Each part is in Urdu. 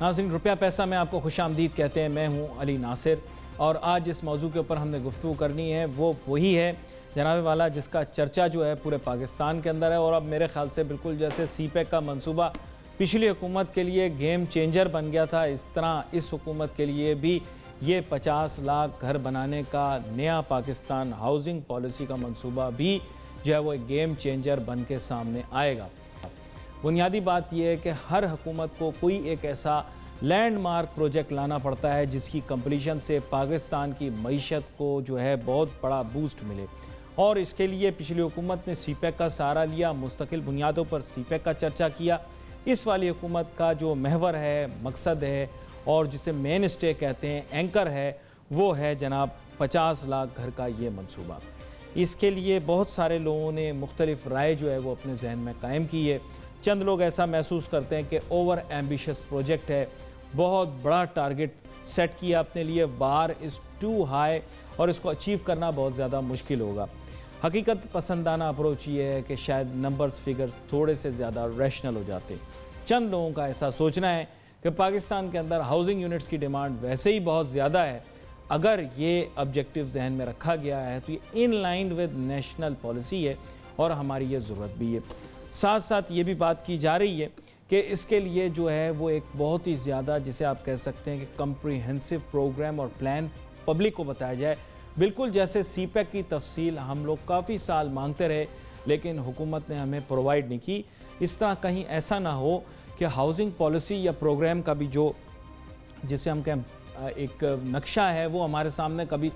ناظرین روپیہ پیسہ میں آپ کو خوش آمدید کہتے ہیں. میں ہوں علی ناصر اور آج جس موضوع کے اوپر ہم نے گفتگو کرنی ہے وہ وہی ہے جناب والا جس کا چرچا جو ہے پورے پاکستان کے اندر ہے. اور اب میرے خیال سے بالکل جیسے سی پیک کا منصوبہ پچھلی حکومت کے لیے گیم چینجر بن گیا تھا، اس طرح اس حکومت کے لیے بھی یہ 50 لاکھ گھر بنانے کا نیا پاکستان ہاؤسنگ پالیسی کا منصوبہ بھی جو ہے وہ ایک گیم چینجر بن کے سامنے آئے گا. بنیادی بات یہ ہے کہ ہر حکومت کو کوئی ایک ایسا لینڈ مارک پروجیکٹ لانا پڑتا ہے جس کی کمپلیشن سے پاکستان کی معیشت کو جو ہے بہت بڑا بوسٹ ملے. اور اس کے لیے پچھلی حکومت نے سی پیک کا سہارا لیا، مستقل بنیادوں پر سی پیک کا چرچا کیا. اس والی حکومت کا جو محور ہے، مقصد ہے اور جسے مین اسٹے کہتے ہیں، اینکر ہے، وہ ہے جناب 50 لاکھ گھر کا یہ منصوبہ. اس کے لیے بہت سارے لوگوں نے مختلف رائے جو ہے وہ اپنے ذہن میں قائم کی ہے. چند لوگ ایسا محسوس کرتے ہیں کہ اوور ایمبیشس پروجیکٹ ہے، بہت بڑا ٹارگٹ سیٹ کیا اپنے لیے، بار از ٹو ہائی اور اس کو اچیو کرنا بہت زیادہ مشکل ہوگا. حقیقت پسندانہ اپروچ یہ ہے کہ شاید نمبرز فگرز تھوڑے سے زیادہ ریشنل ہو جاتے. چند لوگوں کا ایسا سوچنا ہے کہ پاکستان کے اندر ہاؤسنگ یونٹس کی ڈیمانڈ ویسے ہی بہت زیادہ ہے، اگر یہ آبجیکٹیو ذہن میں رکھا گیا ہے تو یہ in line with national policy ہے اور ہماری یہ ضرورت بھی ہے. ساتھ ساتھ یہ بھی بات کی جا رہی ہے کہ اس کے لیے جو ہے وہ ایک بہت ہی زیادہ جسے آپ کہہ سکتے ہیں کہ کمپریہنسو پروگرام اور پلان پبلک کو بتایا جائے. بالکل جیسے سی پیک کی تفصیل ہم لوگ کافی سال مانگتے رہے لیکن حکومت نے ہمیں پرووائیڈ نہیں کی. اس طرح کہیں ایسا نہ ہو کہ ہاؤسنگ پالیسی یا پروگرام کا بھی جو جسے ہم کہیں ایک نقشہ ہے وہ ہمارے سامنے کبھی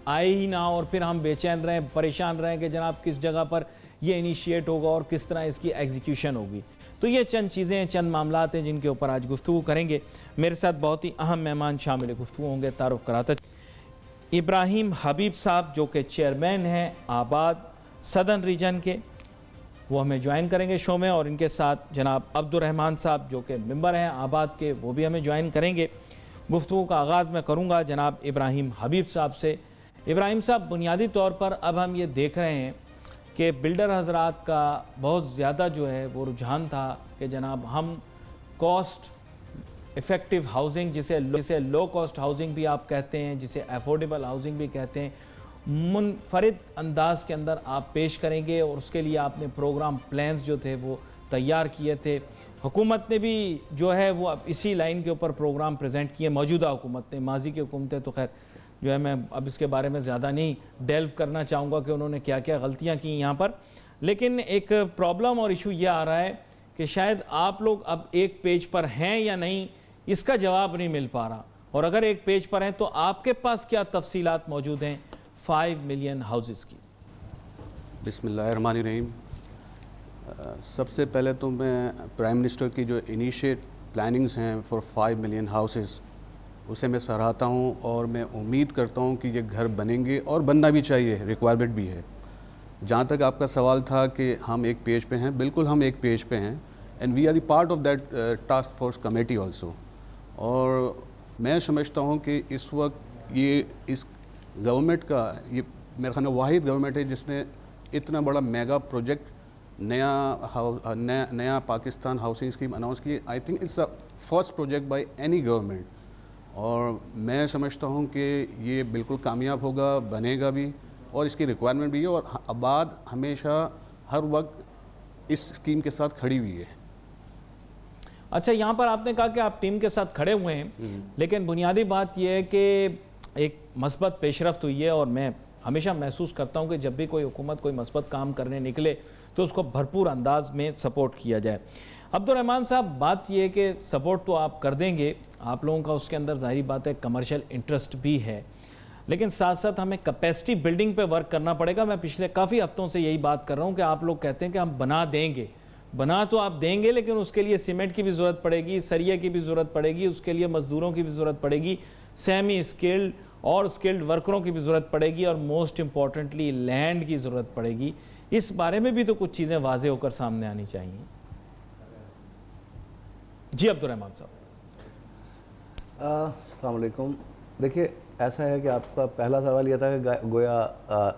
آئے ہی نہ اور پھر ہم بے چین رہیں، پریشان رہیں کہ جناب کس جگہ پر یہ انیشیٹ ہوگا اور کس طرح اس کی ایگزیکیوشن ہوگی. تو یہ چند چیزیں ہیں، چند معاملات ہیں جن کے اوپر آج گفتگو کریں گے. میرے ساتھ بہت ہی اہم مہمان شامل گفتگو ہوں گے. تعارف کراتا ابراہیم حبیب صاحب جو کہ چیئرمین ہیں آباد سدرن ریجن کے، وہ ہمیں جوائن کریں گے شو میں. اور ان کے ساتھ جناب عبدالرحمان صاحب جو کہ ممبر ہیں آباد کے، وہ بھی ہمیں جوائن کریں گے. گفتگو کا آغاز میں کروں گا جناب ابراہیم حبیب صاحب سے. ابراہیم صاحب، بنیادی طور پر اب ہم یہ دیکھ رہے ہیں کہ بلڈر حضرات کا بہت زیادہ جو ہے وہ رجحان تھا کہ جناب ہم کاسٹ افیکٹو ہاؤسنگ جسے لو کاسٹ ہاؤسنگ بھی آپ کہتے ہیں، جسے افورڈیبل ہاؤسنگ بھی کہتے ہیں، منفرد انداز کے اندر آپ پیش کریں گے. اور اس کے لیے آپ نے پروگرام پلانز جو تھے وہ تیار کیے تھے. حکومت نے بھی جو ہے وہ اب اسی لائن کے اوپر پروگرام پریزنٹ کیے. موجودہ حکومت نے، ماضی کی حکومتیں تو خیر جو ہے میں اب اس کے بارے میں زیادہ نہیں ڈیلو کرنا چاہوں گا کہ انہوں نے کیا کیا غلطیاں کی یہاں پر. لیکن ایک پرابلم اور ایشو یہ آ رہا ہے کہ شاید آپ لوگ اب ایک پیج پر ہیں یا نہیں اس کا جواب نہیں مل پا رہا. اور اگر ایک پیج پر ہیں تو آپ کے پاس کیا تفصیلات موجود ہیں 5 ملین ہاؤسز کی؟ بسم اللہ الرحمن الرحیم. سب سے پہلے تو میں پرائم منسٹر کی جو انیشیٹ پلاننگز ہیں فار 5 ملین ہاؤسز اسے میں سراہتا ہوں اور میں امید کرتا ہوں کہ یہ گھر بنیں گے اور بننا بھی چاہیے، ریکوائرمنٹ بھی ہے. جہاں تک آپ کا سوال تھا کہ ہم ایک پیج پہ ہیں، بالکل ہم ایک پیج پہ ہیں and we are the part of that task force committee also. اور میں سمجھتا ہوں کہ اس وقت یہ اس گورنمنٹ کا یہ میرے خیال میں واحد گورنمنٹ ہے جس نے اتنا بڑا میگا پروجیکٹ نیا پاکستان ہاؤسنگ اسکیم اناؤنس کی. I think it's a first project by any government. اور میں سمجھتا ہوں کہ یہ بالکل کامیاب ہوگا، بنے گا بھی اور اس کی ریکوائرمنٹ بھی ہے. اور آباد ہمیشہ ہر وقت اس اسکیم کے ساتھ کھڑی ہوئی ہے. اچھا، یہاں پر آپ نے کہا کہ آپ ٹیم کے ساتھ کھڑے ہوئے ہیں، لیکن بنیادی بات یہ ہے کہ ایک مثبت پیش رفت ہوئی ہے. اور میں ہمیشہ محسوس کرتا ہوں کہ جب بھی کوئی حکومت کوئی مثبت کام کرنے نکلے تو اس کو بھرپور انداز میں سپورٹ کیا جائے. عبدالرحمان صاحب، بات یہ ہے کہ سپورٹ تو آپ کر دیں گے، آپ لوگوں کا اس کے اندر ظاہری بات ہے کمرشل انٹرسٹ بھی ہے، لیکن ساتھ ساتھ ہمیں کیپیسٹی بلڈنگ پہ ورک کرنا پڑے گا. میں پچھلے کافی ہفتوں سے یہی بات کر رہا ہوں کہ آپ لوگ کہتے ہیں کہ ہم بنا دیں گے. بنا تو آپ دیں گے لیکن اس کے لیے سیمنٹ کی بھی ضرورت پڑے گی، سریے کی بھی ضرورت پڑے گی، اس کے لیے مزدوروں کی بھی ضرورت پڑے گی، سیمی اسکلڈ اور اسکلڈ ورکروں کی بھی ضرورت پڑے گی، اور موسٹ امپورٹنٹلی لینڈ کی ضرورت پڑے گی. اس بارے میں بھی تو کچھ چیزیں واضح ہو کر سامنے آنی چاہیے. جی عبدالرحمان صاحب. السلام علیکم. دیکھیے، ایسا ہے کہ آپ کا پہلا سوال یہ تھا کہ گویا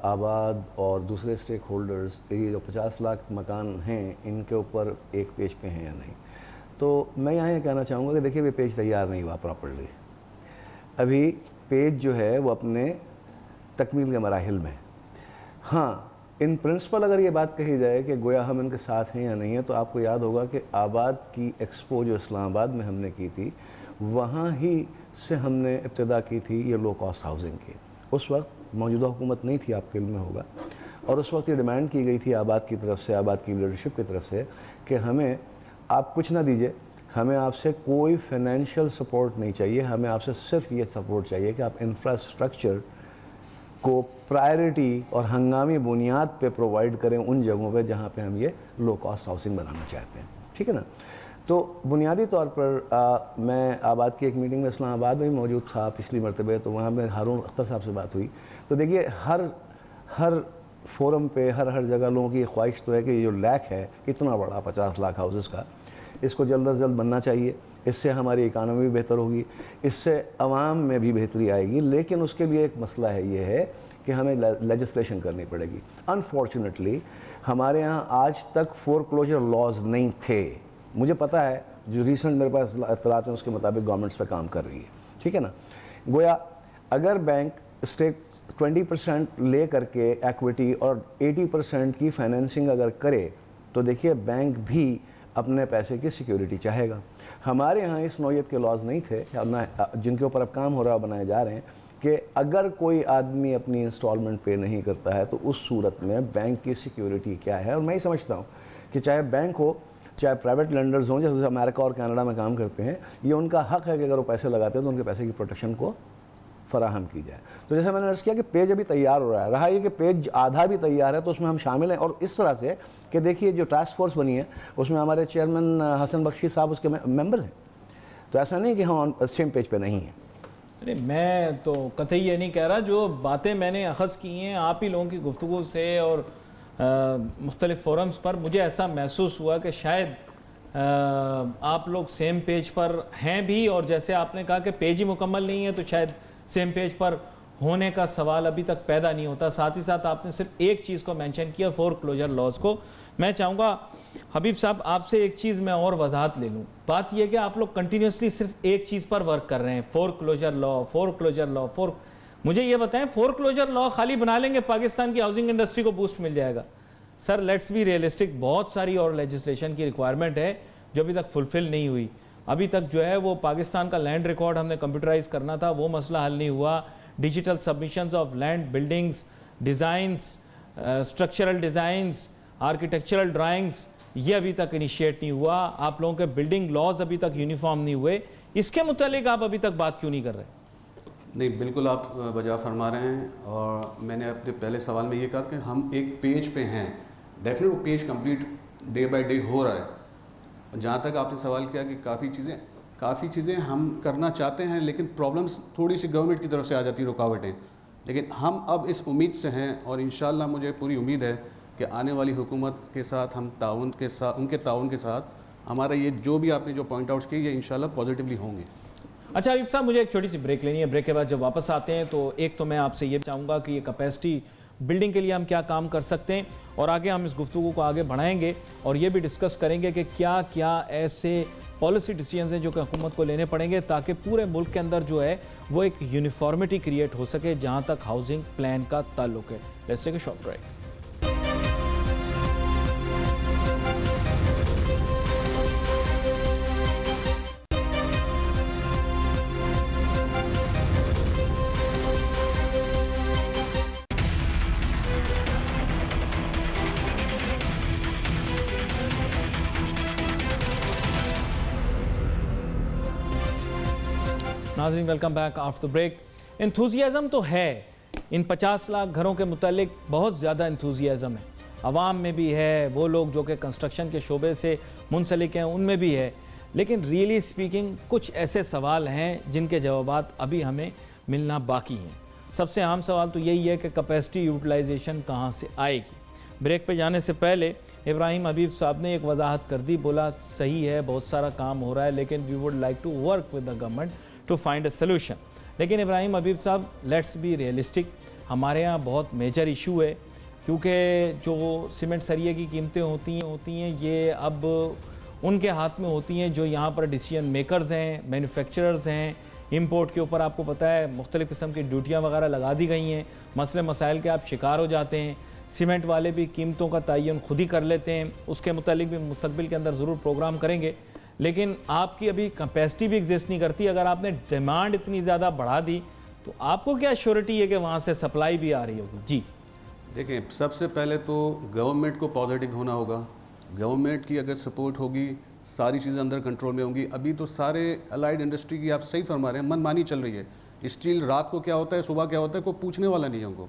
آباد اور دوسرے اسٹیک ہولڈرز یہ جو 50 لاکھ مکان ہیں ان کے اوپر ایک پیج پہ ہیں یا نہیں. تو میں یہاں یہ کہنا چاہوں گا کہ دیکھیے یہ پیج تیار نہیں ہوا پراپرلی، ابھی پیج جو ہے وہ اپنے تکمیل کے مراحل میں. ہاں ان پرنسپل اگر یہ بات کہی جائے کہ گویا ہم ان کے ساتھ ہیں یا نہیں ہیں، تو آپ کو یاد ہوگا کہ آباد کی ایکسپو جو اسلام آباد میں ہم نے کی تھی، وہاں ہی سے ہم نے ابتدا کی تھی یہ لو کاسٹ ہاؤسنگ کی. اس وقت موجودہ حکومت نہیں تھی، آپ کے علم میں ہوگا، اور اس وقت یہ ڈیمانڈ کی گئی تھی آباد کی طرف سے، آباد کی لیڈرشپ کی طرف سے، کہ ہمیں آپ کچھ نہ دیجئے، ہمیں آپ سے کوئی فائنینشیل سپورٹ نہیں چاہیے، ہمیں آپ سے صرف یہ سپورٹ چاہیے کہ آپ انفراسٹرکچر کو پرائرٹی اور ہنگامی بنیاد پہ پرووائڈ کریں ان جگہوں پہ جہاں پہ ہم یہ لو کاسٹ ہاؤسنگ بنانا چاہتے ہیں. ٹھیک ہے نا؟ تو بنیادی طور پر میں آباد کی ایک میٹنگ میں اسلام آباد میں بھی موجود تھا پچھلی مرتبہ، تو وہاں میں ہارون اختر صاحب سے بات ہوئی. تو دیکھیے ہر فورم پہ ہر جگہ لوگوں کی یہ خواہش تو ہے کہ یہ جو لیک ہے اتنا بڑا 50 لاکھ ہاؤسز کا، اس کو جلد از جلد بننا چاہیے. اس سے ہماری اکانومی بھی بہتر ہوگی، اس سے عوام میں بھی بہتری آئے گی. لیکن اس کے لیے ایک مسئلہ ہے، یہ ہے کہ ہمیں لیجسلیشن کرنی پڑے گی. انفارچونیٹلی ہمارے ہاں آج تک فور کلوجر لاز نہیں تھے. مجھے پتہ ہے جو ریسنٹ میرے پاس اطلاعات ہیں اس کے مطابق گورنمنٹس پہ کام کر رہی ہے. ٹھیک ہے نا؟ گویا اگر بینک اسٹیک 20% لے کر کے ایکویٹی اور 80% کی فائنینسنگ اگر کرے تو دیکھیے بینک بھی اپنے پیسے کی سیکیورٹی چاہے گا. ہمارے ہاں اس نوعیت کے لاز نہیں تھے جن کے اوپر اب کام ہو رہا بنائے جا رہے ہیں کہ اگر کوئی آدمی اپنی انسٹالمنٹ پے نہیں کرتا ہے تو اس صورت میں بینک کی سیکیورٹی کیا ہے. اور میں ہی سمجھتا ہوں کہ چاہے بینک ہو چاہے پرائیویٹ لینڈرز ہوں جیسے امریکہ اور کینیڈا میں کام کرتے ہیں، یہ ان کا حق ہے کہ اگر وہ پیسے لگاتے ہیں تو ان کے پیسے کی پروٹیکشن کو فراہم کی جائے. تو جیسے میں نے عرض کیا کہ پیج ابھی تیار ہو رہا ہے یہ کہ پیج آدھا بھی تیار ہے تو اس میں ہم شامل ہیں. اور اس طرح سے کہ دیکھیے جو ٹاسک فورس بنی ہے اس میں ہمارے چیئرمین حسن بخشی صاحب اس کے ممبر ہیں. تو ایسا نہیں کہ ہم سیم پیج پہ نہیں ہیں. میں تو قطعی یہ نہیں کہہ رہا، جو باتیں میں نے اخذ کی ہیں آپ ہی لوگوں کی گفتگو سے اور مختلف فورمز پر، مجھے ایسا محسوس ہوا کہ شاید آپ لوگ سیم پیج پر ہیں بھی، اور جیسے آپ نے کہا کہ پیج ہی مکمل نہیں ہے تو شاید سیم پیج پر ہونے کا سوال ابھی تک پیدا نہیں ہوتا. ساتھ ہی ساتھ آپ نے صرف ایک چیز کو مینشن کیا، فور کلوجر لاز کو. میں چاہوں گا حبیب صاحب آپ سے ایک چیز میں اور وضاحت لے لوں. بات یہ کہ آپ لوگ کنٹینیوسلی صرف ایک چیز پر ورک کر رہے ہیں، فور کلوجر لا، فور کلوجر لا، مجھے یہ بتائیں فور کلوجر لا خالی بنا لیں گے پاکستان کی ہاؤسنگ انڈسٹری کو بوسٹ مل جائے گا؟ سر لیٹس بی ریئلسٹک، بہت ساری اور لیجسلیشن کی ریکوائرمنٹ ہے جو ابھی تک فلفل نہیں ہوئی. ابھی تک جو ہے وہ پاکستان کا لینڈ ریکارڈ ہم نے کمپیوٹرائز کرنا تھا، وہ مسئلہ حل نہیں ہوا. Digital submissions of land, buildings, designs, structural designs, architectural drawings, یہ ابھی تک انیشیٹ نہیں ہوا. آپ لوگوں کے بلڈنگ لاز ابھی تک یونیفارم نہیں ہوئے. اس کے متعلق آپ ابھی تک بات کیوں نہیں کر رہے؟ نہیں بالکل آپ بجا فرما رہے ہیں، اور میں نے اپنے پہلے سوال میں یہ کہا کہ ہم ایک پیج پہ ہیں. ڈیفینیٹ وہ page complete day by day ہو رہا ہے. جہاں تک آپ نے سوال کیا کہ کافی چیزیں ہم کرنا چاہتے ہیں لیکن پرابلمس تھوڑی سی گورنمنٹ کی طرف سے آ جاتی ہیں، رکاوٹیں. لیکن ہم اب اس امید سے ہیں اور انشاءاللہ مجھے پوری امید ہے کہ آنے والی حکومت کے ساتھ ہم ان کے تعاون کے ساتھ ہمارا یہ جو بھی آپ نے جو پوائنٹ آؤٹس کی یہ انشاءاللہ پازیٹیولی ہوں گے. اچھا حبیب صاحب مجھے ایک چھوٹی سی بریک لینی ہے. بریک کے بعد جب واپس آتے ہیں تو ایک تو میں آپ سے یہ چاہوں گا کہ یہ کیپیسٹی بلڈنگ کے لیے ہم کیا کام کر سکتے ہیں، اور آگے ہم اس گفتگو کو آگے بڑھائیں گے اور یہ بھی ڈسکس کریں گے کہ کیا کیا ایسے پالیسی ڈیسیجنز ہیں جو کہ حکومت کو لینے پڑیں گے تاکہ پورے ملک کے اندر جو ہے وہ ایک یونیفارمٹی کریٹ ہو سکے جہاں تک ہاؤسنگ پلان کا تعلق ہے. Let's take a short break. ناظرین welcome back after break. Enthusiasm تو ہے ان 50 لاکھ گھروں کے متعلق، بہت زیادہ انتھوزیازم ہے عوام میں بھی ہے، وہ لوگ جو کہ کنسٹرکشن کے شعبے سے منسلک ہیں ان میں بھی ہے. لیکن ریئلی سپیکنگ کچھ ایسے سوال ہیں جن کے جوابات ابھی ہمیں ملنا باقی ہیں. سب سے عام سوال تو یہی ہے کہ کیپیسٹی یوٹیلائزیشن کہاں سے آئے گی. بریک پہ جانے سے پہلے ابراہیم حبیب صاحب نے ایک وضاحت کر دی، بولا صحیح ہے بہت سارا کام ہو رہا ہے لیکن we would like to work with the government to find a solution. لیکن ابراہیم حبیب صاحب لیٹس بی ریئلسٹک، ہمارے ہاں بہت میجر ایشو ہے کیونکہ جو سیمنٹ سریے کی قیمتیں ہوتی ہیں یہ اب ان کے ہاتھ میں ہوتی ہیں جو یہاں پر ڈیسیجن میکرز ہیں, مینوفیکچررز ہیں. امپورٹ کے اوپر آپ کو پتہ ہے مختلف قسم کی ڈیوٹیاں وغیرہ لگا دی گئی ہیں, مسئلے مسائل کے آپ شکار ہو جاتے ہیں. سیمنٹ والے بھی قیمتوں کا تعین خود ہی کر لیتے ہیں, اس کے متعلق بھی مستقبل کے اندر ضرور پروگرام کریں گے. لیکن آپ کی ابھی کیپیسٹی بھی ایگزسٹ نہیں کرتی. اگر آپ نے ڈیمانڈ اتنی زیادہ بڑھا دی تو آپ کو کیا شیورٹی ہے کہ وہاں سے سپلائی بھی آ رہی ہوگی؟ جی دیکھیں, سب سے پہلے تو گورنمنٹ کو پازیٹیو ہونا ہوگا. گورنمنٹ کی اگر سپورٹ ہوگی ساری چیزیں اندر کنٹرول میں ہوں گی. ابھی تو سارے الائڈ انڈسٹری کی آپ صحیح فرما رہے ہیں, من مانی چل رہی ہے. اسٹیل رات کو کیا ہوتا ہے, صبح کیا ہوتا ہے, کوئی پوچھنے والا نہیں ہے ان کو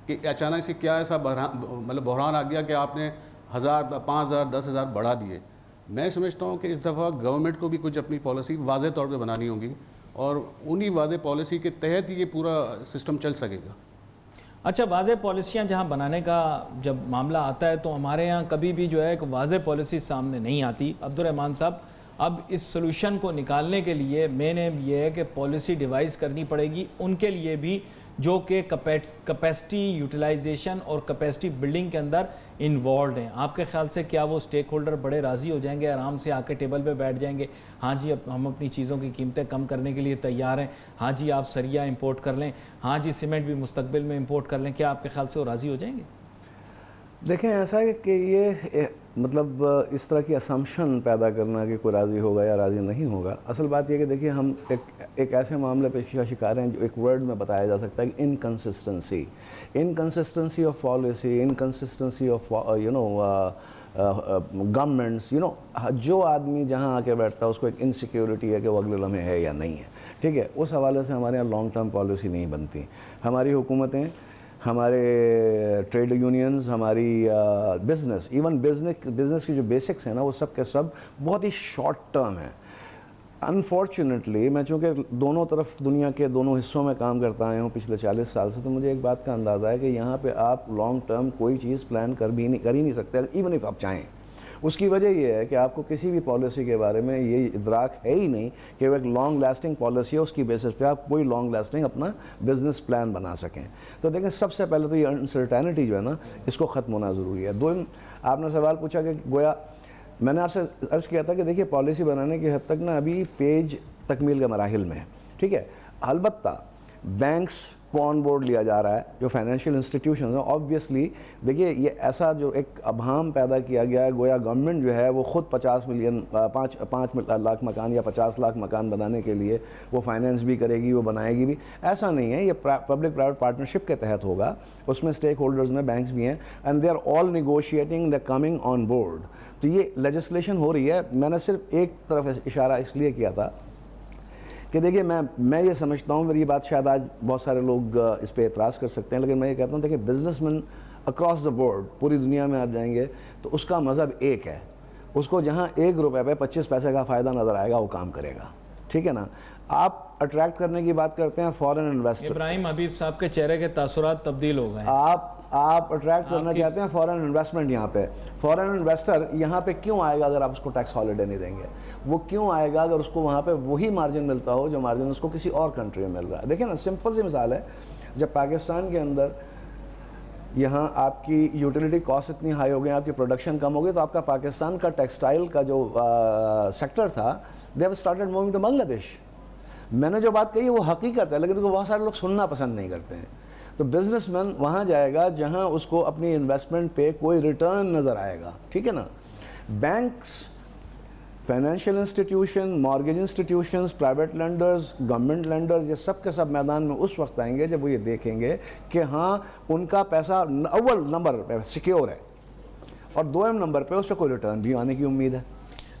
کہ اچانک سے کیا ایسا بحران آ گیا کہ آپ نے 1000 5000 10,000 بڑھا دیے. میں سمجھتا ہوں کہ اس دفعہ گورنمنٹ کو بھی کچھ اپنی پالیسی واضح طور پہ بنانی ہوگی اور انہی واضح پالیسی کے تحت یہ پورا سسٹم چل سکے گا. اچھا, واضح پالیسیاں جہاں بنانے کا جب معاملہ آتا ہے تو ہمارے ہاں کبھی بھی جو ہے ایک واضح پالیسی سامنے نہیں آتی. عبدالرحمن صاحب, اب اس سلوشن کو نکالنے کے لیے مین ایم یہ ہے کہ پالیسی ڈیوائز کرنی پڑے گی ان کے لیے بھی جو کہ کیپیسٹی یوٹیلائزیشن اور کیپیسٹی بلڈنگ کے اندر انوالوڈ ہیں. آپ کے خیال سے کیا وہ اسٹیک ہولڈر بڑے راضی ہو جائیں گے, آرام سے آ کے ٹیبل پہ بیٹھ جائیں گے, ہاں جی اب ہم اپنی چیزوں کی قیمتیں کم کرنے کے لیے تیار ہیں, ہاں جی آپ سریا امپورٹ کر لیں, ہاں جی سیمنٹ بھی مستقبل میں امپورٹ کر لیں, کیا آپ کے خیال سے وہ راضی ہو جائیں گے؟ دیکھیں, ایسا ہے کہ یہ مطلب اس طرح کی اسمپشن پیدا کرنا کہ کوئی راضی ہوگا یا راضی نہیں ہوگا. اصل بات یہ کہ دیکھیے ہم ایک ایسے معاملے پہ شکار ہیں جو ایک ورڈ میں بتایا جا سکتا ہے کہ inconsistency of policy, inconsistency of governments. جو آدمی جہاں آ کے بیٹھتا ہے اس کو ایک انسیکیورٹی ہے کہ وہ اگلے لمحے ہے یا نہیں ہے. ٹھیک ہے, اس حوالے سے ہمارے یہاں لانگ ٹرم پالیسی نہیں بنتی. ہماری حکومتیں, ہمارے ٹریڈ یونینز, ہماری بزنس, ایون بزنس کی جو بیسکس ہیں نا وہ سب کے سب بہت ہی شارٹ ٹرم ہیں. انفارچونیٹلی میں چونکہ دونوں طرف دنیا کے دونوں حصوں میں کام کرتا آیا ہوں پچھلے 40 سال سے, تو مجھے ایک بات کا اندازہ ہے کہ یہاں پہ آپ لانگ ٹرم کوئی چیز پلان کر ہی نہیں سکتے ایون اف آپ چاہیں. اس کی وجہ یہ ہے کہ آپ کو کسی بھی پالیسی کے بارے میں یہ ادراک ہے ہی نہیں کہ وہ ایک لانگ لاسٹنگ پالیسی ہے, اس کی بیسس پہ آپ کوئی لانگ لاسٹنگ اپنا بزنس پلان بنا سکیں. تو دیکھیں, سب سے پہلے تو یہ انسرٹینٹی جو ہے نا اس کو ختم ہونا ضروری ہے. آپ نے سوال پوچھا کہ گویا میں نے آپ سے عرض کیا تھا کہ دیکھیے پالیسی بنانے کی حد تک نا ابھی پیج تکمیل کے مراحل میں ہے. ٹھیک ہے, البتہ بینکس کو آن بورڈ لیا جا رہا ہے, جو فائنینشیل انسٹیٹیوشنز ہیں. آبویسلی دیکھیے یہ ایسا جو ایک ابہام پیدا کیا گیا ہے, گویا گورنمنٹ جو ہے وہ خود 5 لاکھ مکان یا 50 لاکھ مکان بنانے کے لیے وہ فائنینس بھی کرے گی, وہ بنائے گی بھی. ایسا نہیں ہے, یہ پبلک پرائیویٹ پارٹنرشپ کے تحت ہوگا. اس میں اسٹیک ہولڈرز میں بینکس بھی ہیں, and they are all negotiating, they coming on board. تو یہ لیجسلیشن ہو رہی ہے. میں نے صرف ایک طرف اشارہ اس لیے کیا تھا کہ دیکھیے میں یہ سمجھتا ہوں, میری بات شاید آج بہت سارے لوگ اس پہ اعتراض کر سکتے ہیں, لیکن میں یہ کہتا ہوں دیکھیے business man across the board پوری دنیا میں آپ جائیں گے تو اس کا مذہب ایک ہے. اس کو جہاں 1 روپے پہ 25 پیسے کا فائدہ نظر آئے گا وہ کام کرے گا. ٹھیک ہے نا. آپ اٹریکٹ کرنے کی بات کرتے ہیں فارن انویسٹر. ابراہیم حبیب صاحب کے چہرے کے تاثرات تبدیل ہو گئے. آپ اٹریکٹ کرنا چاہتے ہیں فارن انویسٹمنٹ. یہاں پہ فارن انویسٹر یہاں پہ کیوں آئے گا اگر آپ اس کو ٹیکس ہالیڈے نہیں دیں گے؟ وہ کیوں آئے گا اگر اس کو وہاں پہ وہی مارجن ملتا ہو جو مارجن اس کو کسی اور کنٹری میں مل رہا ہے؟ دیکھیں نا, سمپل سی مثال ہے, جب پاکستان کے اندر یہاں آپ کی یوٹیلیٹی کاسٹ اتنی ہائی ہو گئی, آپ کی پروڈکشن کم ہو گئی, تو آپ کا پاکستان کا ٹیکسٹائل کا جو سیکٹر تھا they have started moving to Bangladesh. میں نے جو بات کہی ہے وہ حقیقت ہے, لیکن اس کو بہت سارے لوگ سننا پسند نہیں کرتے ہیں. تو بزنس مین وہاں جائے گا جہاں اس کو اپنی انویسٹمنٹ پہ کوئی ریٹرن نظر آئے گا. ٹھیک ہے نا. Banks, financial institution, mortgage institutions, private landers, government landers, یہ سب کے سب میدان میں اس وقت آئیں گے جب وہ یہ دیکھیں گے کہ ہاں ان کا پیسہ اول نمبر پہ سیکیور ہے اور دوم نمبر پہ اس پہ کوئی ریٹرن بھی آنے کی امید ہے.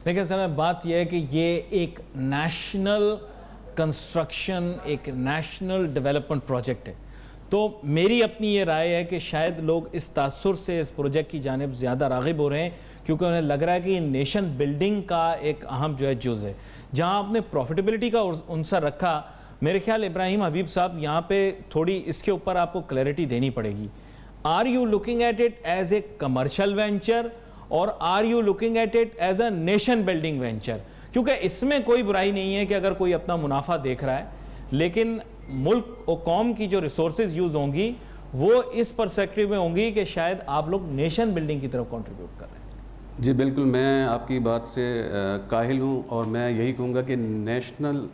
لیکن سر بات یہ ہے کہ یہ ایک نیشنل کنسٹرکشن, ایک نیشنل ڈیولپمنٹ پروجیکٹ ہے. تو میری اپنی یہ رائے ہے کہ شاید لوگ اس تاثر سے اس پروجیکٹ کی جانب زیادہ راغب ہو رہے ہیں کیونکہ انہیں لگ رہا ہے کہ یہ نیشن بلڈنگ کا ایک اہم جو ہے جز ہے. جہاں آپ نے پروفیٹیبلٹی کا عنصر رکھا, میرے خیال ابراہیم حبیب صاحب یہاں پہ تھوڑی اس کے اوپر آپ کو کلیئرٹی دینی پڑے گی. Are you looking at it as a commercial venture اور are you looking at it as a nation building venture? کیونکہ اس میں کوئی برائی نہیں ہے کہ اگر کوئی اپنا منافع دیکھ رہا ہے, لیکن ملک اور قوم کی جو ریسورسز یوز ہوں گی وہ اس پرسپیکٹیو میں ہوں گی کہ شاید آپ لوگ نیشن بلڈنگ کی طرف کنٹریبیوٹ کر رہے ہیں. جی بالکل، میں آپ کی بات سے قائل ہوں، اور میں یہی کہوں گا کہ نیشنل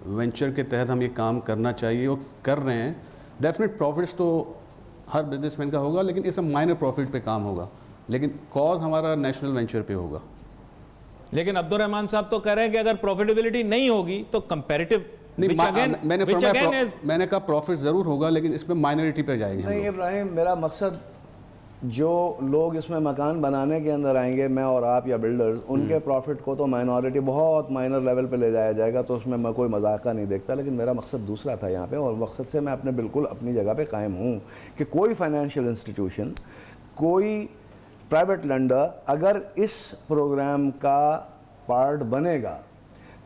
وینچر کے تحت ہم یہ کام کرنا چاہیے اور کر رہے ہیں. ڈیفینیٹ پروفٹس تو ہر بزنس مین کا ہوگا، لیکن اس میں مائنر پروفٹ پہ کام ہوگا، لیکن کاز ہمارا نیشنل وینچر پہ ہوگا. لیکن عبد الرحمان صاحب تو کہہ رہے ہیں کہ اگر پروفیٹیبلٹی نہیں ہوگی تو کمپیریٹیو، میں نے کہا پروفٹ ضرور ہوگا، لیکن اس میں مائنورٹی پہ جائیں گے. نہیں ابراہیم، میرا مقصد جو لوگ اس میں مکان بنانے کے اندر آئیں گے، میں اور آپ یا بلڈرز، ان کے پروفٹ کو تو مائنورٹی بہت مائنر لیول پہ لے جایا جائے گا، تو اس میں میں کوئی مذاقہ نہیں دیکھتا. لیکن میرا مقصد دوسرا تھا یہاں پہ، اور مقصد سے میں بالکل اپنی جگہ پہ قائم ہوں کہ کوئی فائنینشیل انسٹیٹیوشن، کوئی پرائیویٹ لینڈر اگر اس پروگرام کا پارٹ بنے گا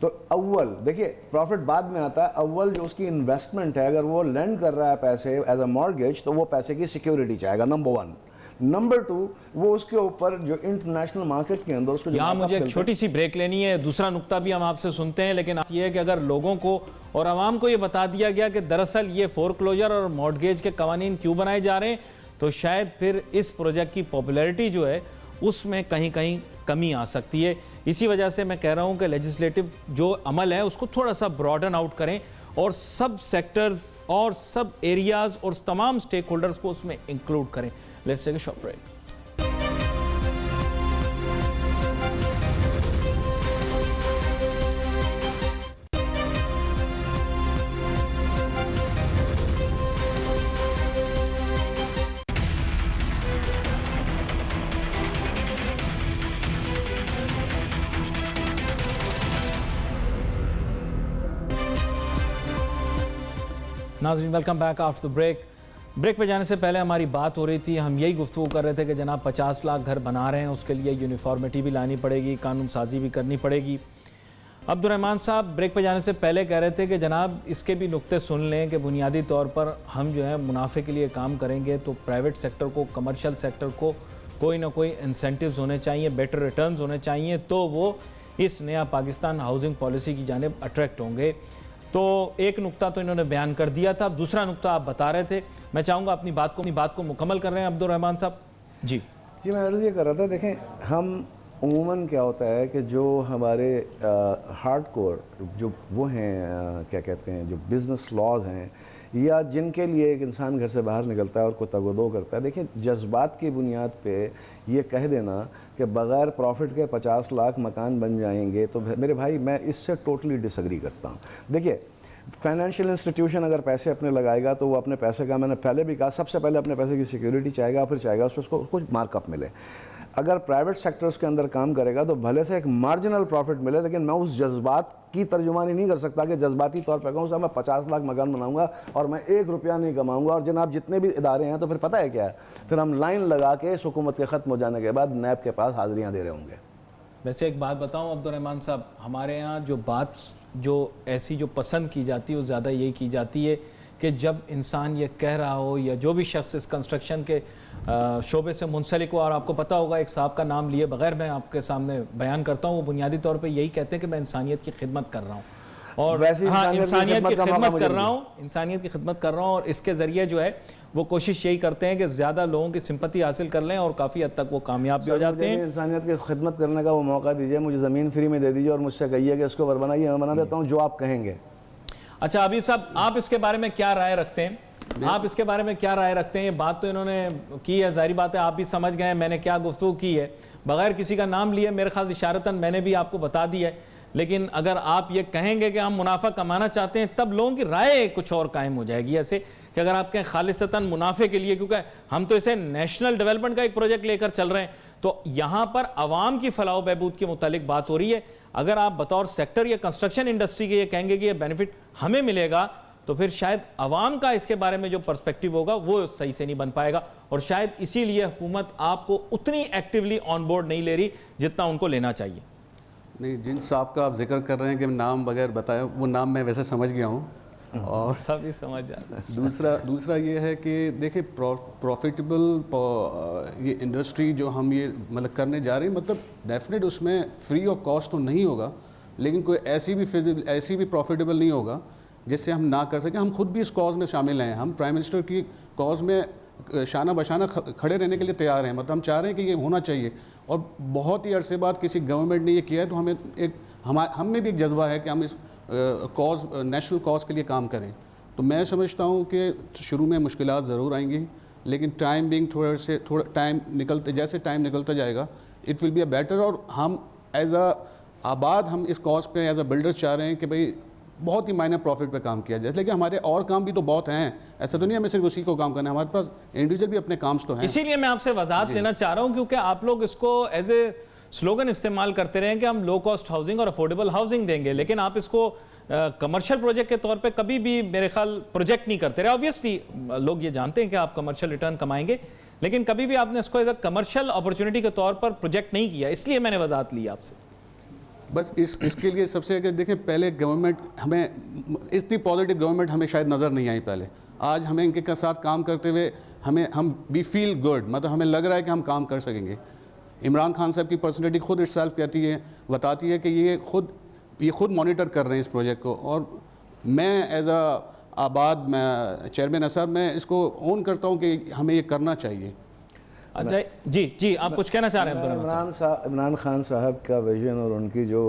تو اول دیکھیے پروفٹ بعد میں آتا ہے. اول جو اس کی انویسٹمنٹ ہے، اگر وہ لینڈ کر رہا ہے پیسے ایز اے مارگیج، تو وہ پیسے کی سیکیورٹی چاہے گا، نمبر 1. نمبر 2، وہ اس کے اوپر جو انٹرنیشنل مارکیٹ کے اندر اس کو یہاں مجھے ایک چھوٹی سی بریک لینی ہے. دوسرا نقطہ بھی ہم آپ سے سنتے ہیں، لیکن یہ ہے کہ اگر لوگوں کو اور عوام کو یہ بتا دیا گیا کہ دراصل یہ فور کلوجر اور مارٹگیج کے قوانین کیوں بنائے جا رہے ہیں، تو شاید پھر اس پروجیکٹ کی پاپولیرٹی جو ہے اس میں کہیں کہیں کمی آ سکتی ہے. اسی وجہ سے میں کہہ رہا ہوں کہ لیجسلیٹو جو عمل ہے اس کو تھوڑا سا براڈن آؤٹ کریں، اور سب سیکٹرز اور سب ایریاز اور تمام سٹیک ہولڈرز کو اس میں انکلوڈ کریں. Let's take a short break. ناظرین welcome back after the break پہ جانے سے پہلے ہماری بات ہو رہی تھی، ہم یہی گفتگو کر رہے تھے کہ جناب 50 لاکھ گھر بنا رہے ہیں، اس کے لیے یونیفارمٹی بھی لانی پڑے گی، قانون سازی بھی کرنی پڑے گی. عبد الرحمان صاحب بریک پہ جانے سے پہلے کہہ رہے تھے کہ جناب اس کے بھی نقطے سن لیں کہ بنیادی طور پر ہم جو ہے منافع کے لیے کام کریں گے تو پرائیویٹ سیکٹر کو، کمرشل سیکٹر کو کوئی نہ کوئی انسینٹیوز ہونے چاہیے، بیٹر ریٹرنز ہونے چاہیے، تو وہ اس نیا پاکستان ہاؤسنگ پالیسی کی جانب اٹریکٹ ہوں گے. تو ایک نقطہ تو انہوں نے بیان کر دیا تھا، دوسرا نقطہ آپ بتا رہے تھے. میں چاہوں گا اپنی بات کو مکمل کر رہے ہیں عبد الرحمان صاحب. جی میں عرض یہ کر رہا تھا، دیکھیں ہم عموماً کیا ہوتا ہے کہ جو ہمارے ہارڈ کور جو وہ ہیں کیا کہتے ہیں جو بزنس لاز ہیں، یا جن کے لیے ایک انسان گھر سے باہر نکلتا ہے اور کوئی تگ و دو کرتا ہے، دیکھیں جذبات کی بنیاد پہ یہ کہہ دینا کہ بغیر پروفٹ کے 50 لاکھ مکان بن جائیں گے، تو میرے بھائی میں اس سے ٹوٹلی ڈس ایگری کرتا ہوں. دیکھیے فائنینشیل انسٹیٹیوشن اگر پیسے اپنے لگائے گا تو وہ اپنے پیسے کا، میں نے پہلے بھی کہا، سب سے پہلے اپنے پیسے کی سیکیورٹی چاہے گا، پھر چاہے گا اس کو کچھ مارک اپ ملے. اگر پرائیویٹ سیکٹرز کے اندر کام کرے گا تو بھلے سے ایک مارجنل پروفٹ ملے، لیکن میں اس جذبات کی ترجمانی نہیں کر سکتا کہ جذباتی طور پہ کہوں صاحب میں 50 لاکھ مکان بناؤں گا اور میں 1 روپیہ نہیں کماؤں گا. اور جناب جتنے بھی ادارے ہیں تو پھر پتہ ہے کیا ہے، پھر ہم لائن لگا کے اس حکومت کے ختم ہو جانے کے بعد نیب کے پاس حاضریاں دے رہے ہوں گے. ویسے ایک بات بتاؤں عبد الرحمان صاحب، ہمارے ہاں جو ایسی جو پسند کی جاتی ہے وہ زیادہ یہی کی جاتی ہے کہ جب انسان یہ کہہ رہا ہو یا جو بھی شخص اس کنسٹرکشن کے شعبے سے منسلک ہو، اور آپ کو پتہ ہوگا ایک صاحب کا نام لیے بغیر میں آپ کے سامنے بیان کرتا ہوں، وہ بنیادی طور پہ یہی کہتے ہیں کہ میں انسانیت کی خدمت کر رہا ہوں، اور انسانیت کی خدمت کر رہا ہوں، اور اس کے ذریعے جو ہے وہ کوشش یہی کرتے ہیں کہ زیادہ لوگوں کی سمپتی حاصل کر لیں، اور کافی حد تک وہ کامیاب بھی ہو جاتے ہیں. انسانیت کی خدمت کرنے کا وہ موقع دیجیے، مجھے زمین فری میں دے دیجیے اور مجھ سے کہیے کہ اس کو بنائیے، میں بنا دیتا ہوں جو آپ کہیں گے. اچھا حبیب صاحب، آپ اس کے بارے میں کیا رائے رکھتے ہیں؟ یہ بات تو انہوں نے کی ہے، ظاہری بات ہے آپ بھی سمجھ گئے ہیں میں نے کیا گفتگو کی ہے، بغیر کسی کا نام لیے میرے خاص اشارتاً میں نے بھی آپ کو بتا دی ہے. لیکن اگر آپ یہ کہیں گے کہ ہم منافع کمانا چاہتے ہیں، تب لوگوں کی رائے کچھ اور قائم ہو جائے گی. ایسے کہ اگر آپ کہیں خالصتاً منافع کے لیے، کیونکہ ہم تو اسے نیشنل ڈیولپمنٹ کا ایک پروجیکٹ لے کر چل رہے ہیں، تو یہاں پر عوام کی فلاح و بہبود کے متعلق بات ہو رہی ہے. اگر آپ بطور سیکٹر یا کنسٹرکشن انڈسٹری کے یہ کہیں گے کہ یہ بینیفٹ ہمیں ملے گا، تو پھر شاید عوام کا اس کے بارے میں جو پرسپیکٹیو ہوگا وہ صحیح سے نہیں بن پائے گا، اور شاید اسی لیے حکومت آپ کو اتنی ایکٹیولی آن بورڈ نہیں لے رہی جتنا ان کو لینا چاہیے. نہیں، جن صاحب کا آپ ذکر کر رہے ہیں کہ نام بغیر بتایا، وہ نام میں ویسے سمجھ گیا ہوں، اور سب ہی سمجھ جاتا ہے. دوسرا یہ ہے کہ دیکھیں پروفیٹیبل یہ انڈسٹری جو ہم یہ مطلب کرنے جا رہے ہیں، مطلب ڈیفینیٹ اس میں فری آف کاسٹ تو نہیں ہوگا، لیکن کوئی ایسی بھی پروفیٹیبل نہیں ہوگا جس سے ہم نہ کر سکیں. ہم خود بھی اس کاز میں شامل ہیں، ہم پرائم منسٹر کی کاز میں شانہ بشانہ کھڑے رہنے کے لیے تیار ہیں. مطلب ہم چاہ رہے ہیں کہ یہ ہونا چاہیے, اور بہت ہی عرصے بعد کسی گورنمنٹ نے یہ کیا ہے, تو ہمیں ہم میں بھی ایک جذبہ ہے کہ ہم اس کاز, نیشنل کاز کے لیے کام کریں. تو میں سمجھتا ہوں کہ شروع میں مشکلات ضرور آئیں گی, لیکن تھوڑا ٹائم نکلتا جائے گا, it will be a better. اور ہم ایز اے آباد ہم اس کاز پہ ایز اے بلڈر چاہ رہے ہیں کہ بھئی بہت ہی مائنر پروفٹ پہ کام کیا جائے, لیکن ہمارے اور کام بھی تو بہت ہیں, ایسا تو نہیں ہمیں صرف اسی کو کام کرنا ہے, ہمارے پاس انڈیویجول بھی اپنے کامز تو ہیں. اسی لیے میں آپ سے وضاحت لینا چاہ رہا ہوں, کیونکہ آپ لوگ اس کو ایز اے سلوگن استعمال کرتے رہے ہیں کہ ہم لو کاسٹ ہاؤسنگ اور افورڈیبل ہاؤسنگ دیں گے, لیکن آپ اس کو کمرشل پروجیکٹ کے طور پہ کبھی بھی میرے خیال پروجیکٹ نہیں کرتے رہے. آبویسلی لوگ یہ جانتے ہیں کہ آپ کمرشل ریٹرن کمائیں گے, لیکن کبھی بھی آپ نے اس کو ایز اے کمرشل اپرچونٹی کے طور پر پروجیکٹ نہیں کیا, اس لیے میں نے وضاحت لی آپ سے. بس اس کے لیے سب سے کہ دیکھیں, پہلے گورنمنٹ ہمیں اتنی پازیٹیو گورنمنٹ ہمیں شاید نظر نہیں آئی پہلے. آج ہمیں ان کے ساتھ کام کرتے ہوئے ہم وی فیل گڈ, مطلب ہمیں لگ رہا ہے کہ ہم کام کر سکیں گے. عمران خان صاحب کی پرسنالٹی خود اٹ سیلف کہتی ہے, بتاتی ہے کہ یہ خود مانیٹر کر رہے ہیں اس پروجیکٹ کو, اور میں ایز اے آباد میں چیئرمین صاحب میں اس کو اون کرتا ہوں کہ ہمیں یہ کرنا چاہیے. اچھا جی آپ کچھ کہنا چاہ رہے ہیں؟ عمران خان صاحب کا ویژن اور ان کی جو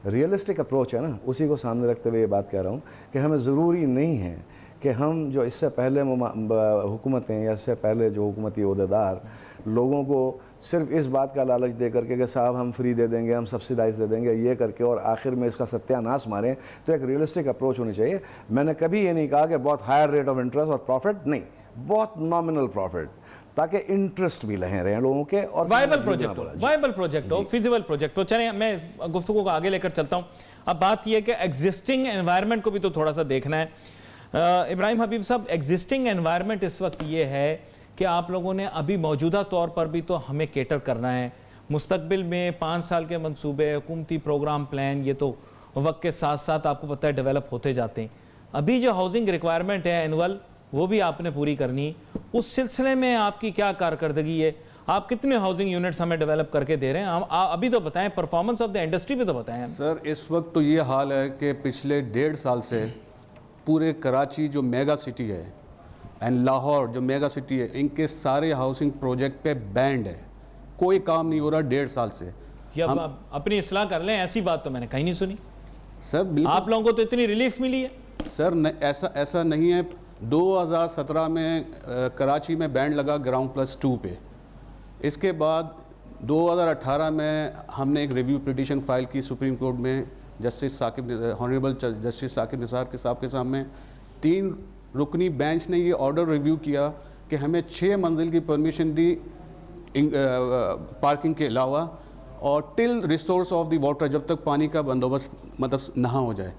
ریئلسٹک اپروچ ہے نا, اسی کو سامنے رکھتے ہوئے یہ بات کہہ رہا ہوں کہ ہمیں ضروری نہیں ہے کہ ہم جو اس سے پہلے حکومتیں یا اس سے پہلے جو حکومتی عہدیدار لوگوں کو صرف اس بات کا لالچ دے کر کے کہ صاحب ہم فری دے دیں گے, ہم سبسیڈائز دے دیں گے, یہ کر کے اور آخر میں اس کا ستیہ ناش ماریں. تو ایک ریئلسٹک اپروچ ہونی چاہیے. میں نے کبھی یہ نہیں کہا کہ بہت ہائر ریٹ آف انٹرسٹ اور پروفٹ, نہیں, بہت نامنل پروفٹ, تاکہ انٹرسٹ بھی لہیں رہے ہیں لوگوں کے, اور وائبل پروجیکٹ ہو, فیزیبل پروجیکٹ ہو. چلیں میں گفتگو کو آگے لے کر چلتا ہوں. اب بات یہ کہ ایگزسٹنگ انوائرمنٹ کو بھی تو تھوڑا سا دیکھنا ہے. ابراہیم حبیب صاحب, ایگزسٹنگ انوائرمنٹ اس وقت یہ ہے کہ آپ لوگوں نے ابھی موجودہ طور پر بھی تو ہمیں کیٹر کرنا ہے. مستقبل میں 5 سال کے منصوبے, حکومتی پروگرام پلان, یہ تو وقت کے ساتھ ساتھ آپ کو پتہ ہے ڈیولپ ہوتے جاتے ہیں. ابھی جو ہاؤسنگ ریکوائرمنٹ ہے اینول, وہ بھی آپ نے پوری کرنی. اس سلسلے میں آپ کی کیا کارکردگی ہے؟ آپ کتنے ہاؤسنگ یونٹس ہمیں ڈیولپ کر کے دے رہے ہیں؟ ابھی تو بتائیں, پرفارمنس آف دا انڈسٹری بھی تو بتائیں. سر اس وقت تو یہ حال ہے کہ پچھلے 1.5 سال سے پورے کراچی جو میگا سٹی ہے اینڈ لاہور جو میگا سٹی ہے, ان کے سارے ہاؤسنگ پروجیکٹ پہ بینڈ ہے, کوئی کام نہیں ہو رہا 1.5 سال سے. یہ اپنی اصلاح کر لیں, ایسی بات تو میں نے کہیں نہیں سنی. سر بالکل آپ لوگوں کو تو اتنی ریلیف ملی ہے. سر ایسا نہیں ہے. 2017 میں کراچی میں بینڈ لگا گراؤنڈ+2 پہ. اس کے بعد 2018 میں ہم نے ایک ریویو پٹیشن فائل کی سپریم کورٹ میں ہانریبل جسٹس ثاقب نثار کے صاحب کے سامنے. 3 رکنی بینچ نے یہ آرڈر ریویو کیا کہ ہمیں 6 منزل کی پرمیشن دی پارکنگ کے علاوہ, اور ٹل ریسورس آف دی واٹر, جب تک پانی کا بندوبست مطلب نہ ہو جائے.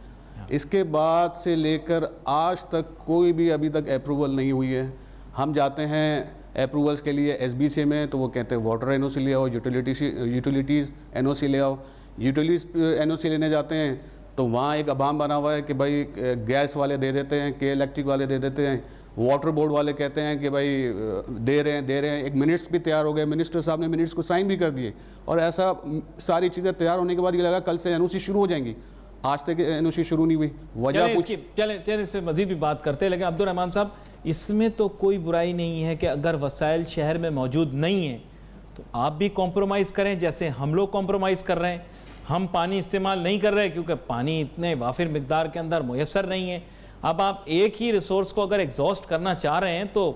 اس کے بعد سے لے کر آج تک کوئی بھی ابھی تک اپروول نہیں ہوئی ہے. ہم جاتے ہیں اپروولس کے لیے SBCA میں, تو وہ کہتے ہیں واٹر NOC لے آؤ, یوٹیلیٹیز NOC لے آؤ. یوٹیلیٹیز NOC لینے جاتے ہیں تو وہاں ایک ابام بنا ہوا ہے کہ بھائی گیس والے دے دیتے ہیں, کے الیکٹرک والے دے دیتے ہیں, واٹر بورڈ والے کہتے ہیں کہ بھائی دے رہے ہیں. ایک منٹس بھی تیار ہو گئے, منسٹر صاحب نے منٹس کو سائن بھی کر دیے, اور ایسا ساری چیزیں تیار ہونے کے بعد یہ لگا کل سے NOC شروع ہو جائیں گی. آج تک NOC شروع نہیں ہوئی. وجہ چلیں اس پہ مزید بھی بات کرتے ہیں, لیکن عبدالرحمان صاحب اس میں تو کوئی برائی نہیں ہے کہ اگر وسائل شہر میں موجود نہیں ہیں تو آپ بھی کمپرومائز کریں, جیسے ہم لوگ کمپرومائز کر رہے ہیں. ہم پانی استعمال نہیں کر رہے کیونکہ پانی اتنے وافر مقدار کے اندر میسر نہیں ہے. اب آپ ایک ہی ریسورس کو اگر ایگزاسٹ کرنا چاہ رہے ہیں تو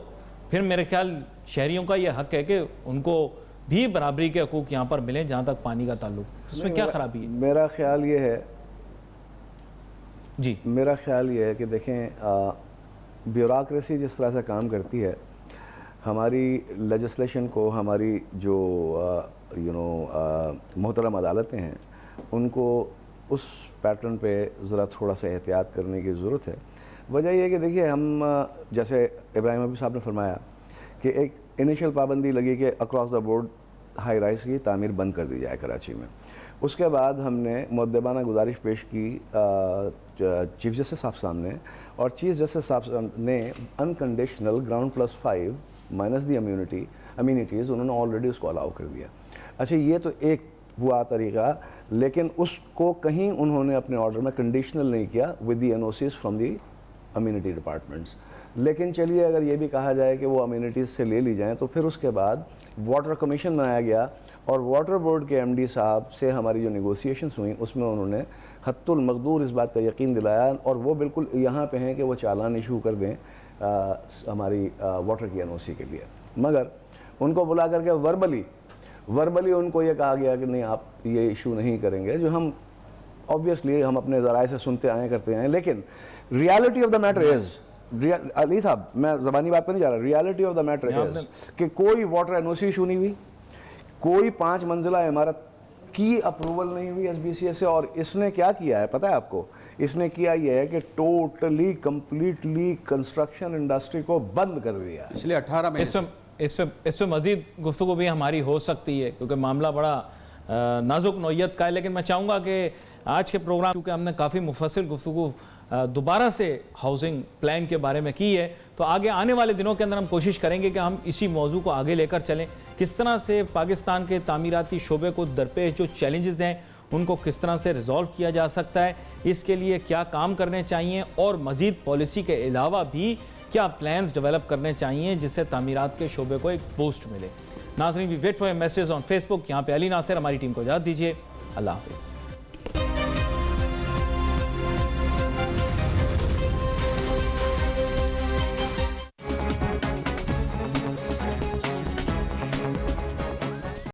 پھر میرے خیال شہریوں کا یہ حق ہے کہ ان کو بھی برابری کے حقوق یہاں پر ملیں جہاں تک پانی کا تعلق. اس میں کیا خرابی ہے؟ میرا خیال یہ ہے جی میرا خیال یہ ہے کہ دیکھیں, بیوروکریسی جس طرح سے کام کرتی ہے, ہماری لیجسلیشن کو, ہماری جو محترم عدالتیں ہیں, ان کو اس پیٹرن پہ ذرا تھوڑا سا احتیاط کرنے کی ضرورت ہے. وجہ یہ ہے کہ دیکھیے, ہم جیسے ابراہیم حبیب صاحب نے فرمایا کہ ایک انیشل پابندی لگی کہ across the board high rise کی تعمیر بند کر دی جائے کراچی میں. اس کے بعد ہم نے مؤدبانہ گزارش پیش کی چیف جسٹس صاحب سامنے, اور چیف جسٹس صاحب نے انکنڈیشنل گراؤنڈ+5 مائنس دی امینیٹیز انہوں نے آلریڈی اس کو الاؤ کر دیا. اچھا, یہ تو ایک ہوا طریقہ, لیکن اس کو کہیں انہوں نے اپنے آرڈر میں کنڈیشنل نہیں کیا with the NOCs from the amenity departments. لیکن چلیے اگر یہ بھی کہا جائے کہ وہ امینٹیز سے لے لی جائیں تو پھر اس کے بعد واٹر کمیشن بنایا گیا اور واٹر بورڈ کے ایم ڈی صاحب سے ہماری جو نیگوسیشنس ہوئیں اس میں انہوں نے حت المقدور اس بات کا یقین دلایا اور وہ بالکل یہاں پہ ہیں کہ وہ چالان ایشو کر دیں ہماری واٹر کی NOC کے لیے. مگر ان کو بلا کر کے وربلی ان کو یہ کہا گیا کہ نہیں آپ یہ ایشو نہیں کریں گے, جو ہم آبویسلی ہم اپنے ذرائع سے سنتے آئے کرتے ہیں. لیکن reality of the matter is, Ali صاحب میں زبانی بات پہ نہیں جا رہا, reality of the matter is کہ کوئی واٹر NOC ایشو نہیں ہوئی, کوئی 5 منزلہ عمارت کی اپروول نہیں ہوئی SBCA سے. اور اس نے کیا کیا ہے پتہ ہے آپ کو, اس نے کیا یہ ہے کہ ٹوٹلی کمپلیٹلی کنسٹرکشن انڈسٹری کو بند کر دیا. اس لیے 18 میں اس پہ مزید گفتگو بھی ہماری ہو سکتی ہے کیونکہ معاملہ بڑا نازک نوعیت کا ہے. لیکن میں چاہوں گا کہ آج کے پروگرام کیونکہ ہم نے کافی مفصل گفتگو دوبارہ سے ہاؤسنگ پلان کے بارے میں کی ہے, تو آگے آنے والے دنوں کے اندر ہم کوشش کریں گے کہ ہم اسی موضوع کو آگے لے کر چلیں. کس طرح سے پاکستان کے تعمیراتی شعبے کو درپیش جو چیلنجز ہیں ان کو کس طرح سے ریزالو کیا جا سکتا ہے, اس کے لیے کیا کام کرنے چاہیے اور مزید پالیسی کے علاوہ بھی کیا پلانز ڈیولپ کرنے چاہیے جس سے تعمیرات کے شعبے کو ایک بوسٹ ملے. ناظرین, we wait for your message on Facebook. یہاں پہ علی ناصر ہماری ٹیم کو اجازت دیجیے. اللہ حافظ.